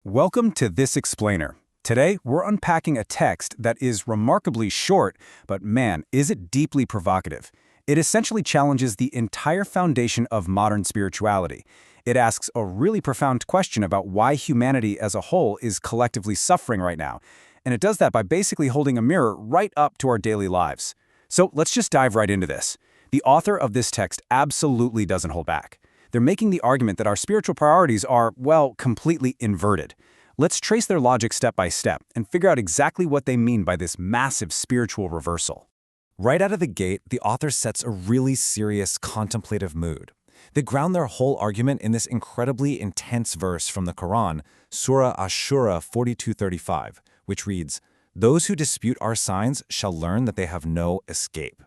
Welcome to This Explainer. Today, we're unpacking a text that is remarkably short, but man, is it deeply provocative. It essentially challenges the entire foundation of modern spirituality. It asks a really profound question about why humanity as a whole is collectively suffering right now. And it does that by basically holding a mirror right up to our daily lives. So let's just dive right into this. The author of this text absolutely doesn't hold back. They're making the argument that our spiritual priorities are, well, completely inverted. Let's trace their logic step by step and figure out exactly what they mean by this massive spiritual reversal. Right out of the gate, the author sets a really serious contemplative mood. They ground their whole argument in this incredibly intense verse from the Quran, Surah Ash-Shura 42:35, which reads, "Those who dispute our signs shall learn that they have no escape."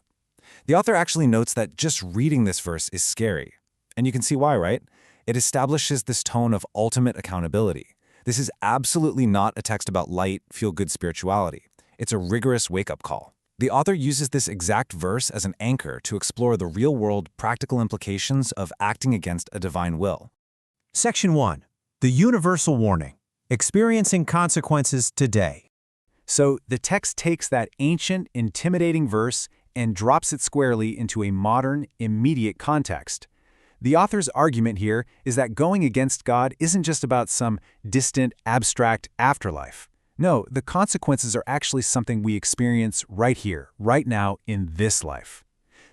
The author actually notes that just reading this verse is scary. And you can see why, right? It establishes this tone of ultimate accountability. This is absolutely not a text about light, feel-good spirituality. It's a rigorous wake-up call. The author uses this exact verse as an anchor to explore the real-world practical implications of acting against a divine will. Section 1. The Universal Warning. Experiencing Consequences Today. So the text takes that ancient, intimidating verse and drops it squarely into a modern, immediate context. The author's argument here is that going against God isn't just about some distant, abstract afterlife. No, the consequences are actually something we experience right here, right now, in this life.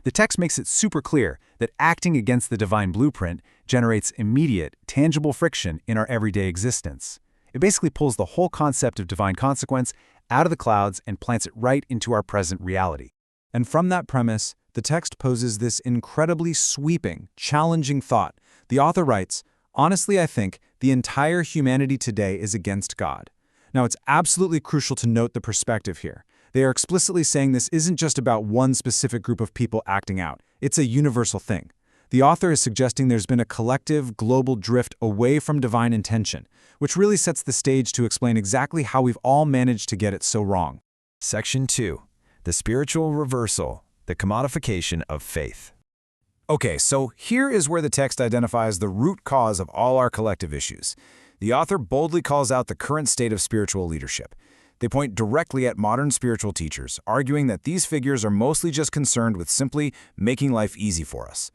The text makes it super clear that acting against the divine blueprint generates immediate, tangible friction in our everyday existence. It basically pulls the whole concept of divine consequence out of the clouds and plants it right into our present reality. And from that premise, the text poses this incredibly sweeping, challenging thought. The author writes, "Honestly, I think the entire humanity today is against God." Now, it's absolutely crucial to note the perspective here. They are explicitly saying this isn't just about one specific group of people acting out. It's a universal thing. The author is suggesting there's been a collective, global drift away from divine intention, which really sets the stage to explain exactly how we've all managed to get it so wrong. Section 2. The Spiritual Reversal. The commodification of faith. Okay, so here is where the text identifies the root cause of all our collective issues. The author boldly calls out the current state of spiritual leadership. They point directly at modern spiritual teachers, arguing that these figures are mostly just concerned with simply making life easy for us.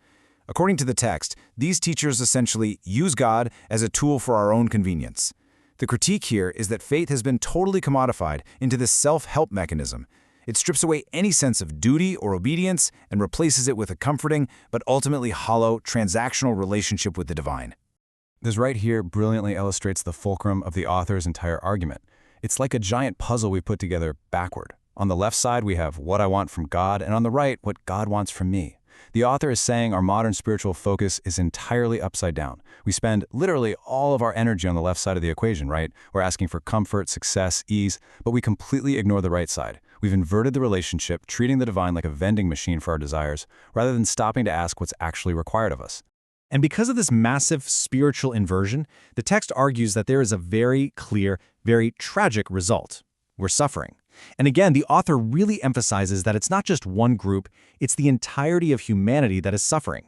According to the text, these teachers essentially use God as a tool for our own convenience. The critique here is that faith has been totally commodified into this self-help mechanism. It strips away any sense of duty or obedience and replaces it with a comforting but ultimately hollow, transactional relationship with the divine. This right here brilliantly illustrates the fulcrum of the author's entire argument. It's like a giant puzzle we put together backward. On the left side, we have what I want from God, and on the right, what God wants from me. The author is saying our modern spiritual focus is entirely upside down. We spend literally all of our energy on the left side of the equation, right? We're asking for comfort, success, ease, but we completely ignore the right side. We've inverted the relationship, treating the divine like a vending machine for our desires, rather than stopping to ask what's actually required of us. And because of this massive spiritual inversion, the text argues that there is a very clear, very tragic result. We're suffering. And again, the author really emphasizes that it's not just one group, it's the entirety of humanity that is suffering.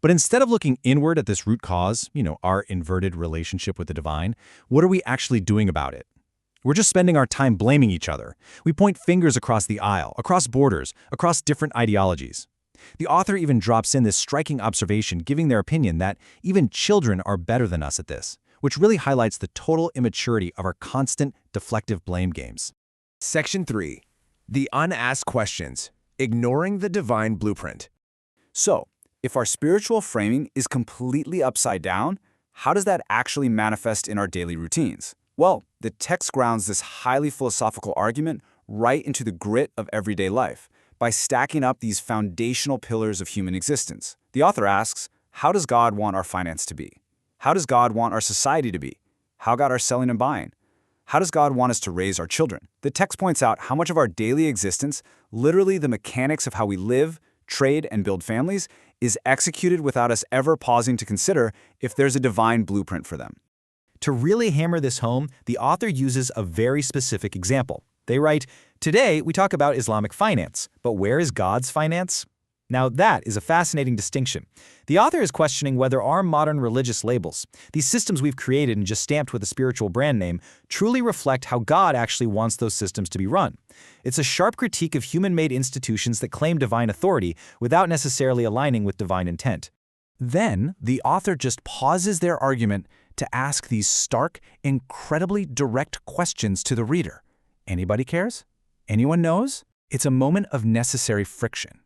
But instead of looking inward at this root cause, our inverted relationship with the divine, what are we actually doing about it? We're just spending our time blaming each other. We point fingers across the aisle, across borders, across different ideologies. The author even drops in this striking observation, giving their opinion that even children are better than us at this, which really highlights the total immaturity of our constant, deflective blame games. Section 3. The Unasked Questions. Ignoring the Divine Blueprint. So, if our spiritual framing is completely upside down, how does that actually manifest in our daily routines? Well, the text grounds this highly philosophical argument right into the grit of everyday life by stacking up these foundational pillars of human existence. The author asks, how does God want our finance to be? How does God want our society to be? How got our selling and buying? How does God want us to raise our children? The text points out how much of our daily existence, literally the mechanics of how we live, trade, and build families, is executed without us ever pausing to consider if there's a divine blueprint for them. To really hammer this home, the author uses a very specific example. They write, "Today, we talk about Islamic finance, but where is God's finance?" Now that is a fascinating distinction. The author is questioning whether our modern religious labels, these systems we've created and just stamped with a spiritual brand name, truly reflect how God actually wants those systems to be run. It's a sharp critique of human-made institutions that claim divine authority without necessarily aligning with divine intent. Then, the author just pauses their argument to ask these stark, incredibly direct questions to the reader. Anybody cares? Anyone knows? It's a moment of necessary friction.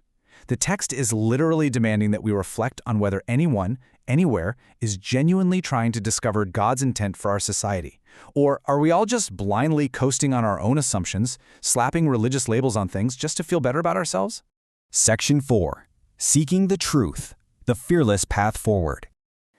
The text is literally demanding that we reflect on whether anyone, anywhere, is genuinely trying to discover God's intent for our society. Or are we all just blindly coasting on our own assumptions, slapping religious labels on things just to feel better about ourselves? Section 4. Seeking the Truth. The Fearless Path Forward.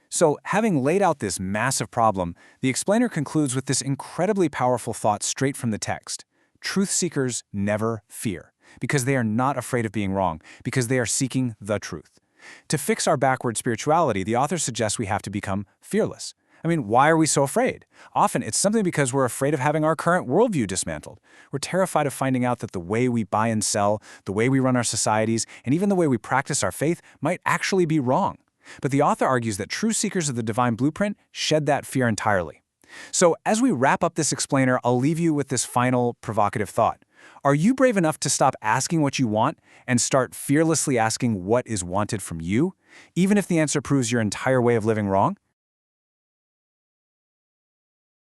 So, having laid out this massive problem, the explainer concludes with this incredibly powerful thought straight from the text. Truth seekers never fear, because they are not afraid of being wrong, because they are seeking the truth. To fix our backward spirituality, the author suggests we have to become fearless. I mean, why are we so afraid? Often it's something because we're afraid of having our current worldview dismantled. We're terrified of finding out that the way we buy and sell, the way we run our societies, and even the way we practice our faith might actually be wrong. But the author argues that true seekers of the divine blueprint shed that fear entirely. So as we wrap up this explainer, I'll leave you with this final provocative thought. Are you brave enough to stop asking what you want and start fearlessly asking what is wanted from you, even if the answer proves your entire way of living wrong?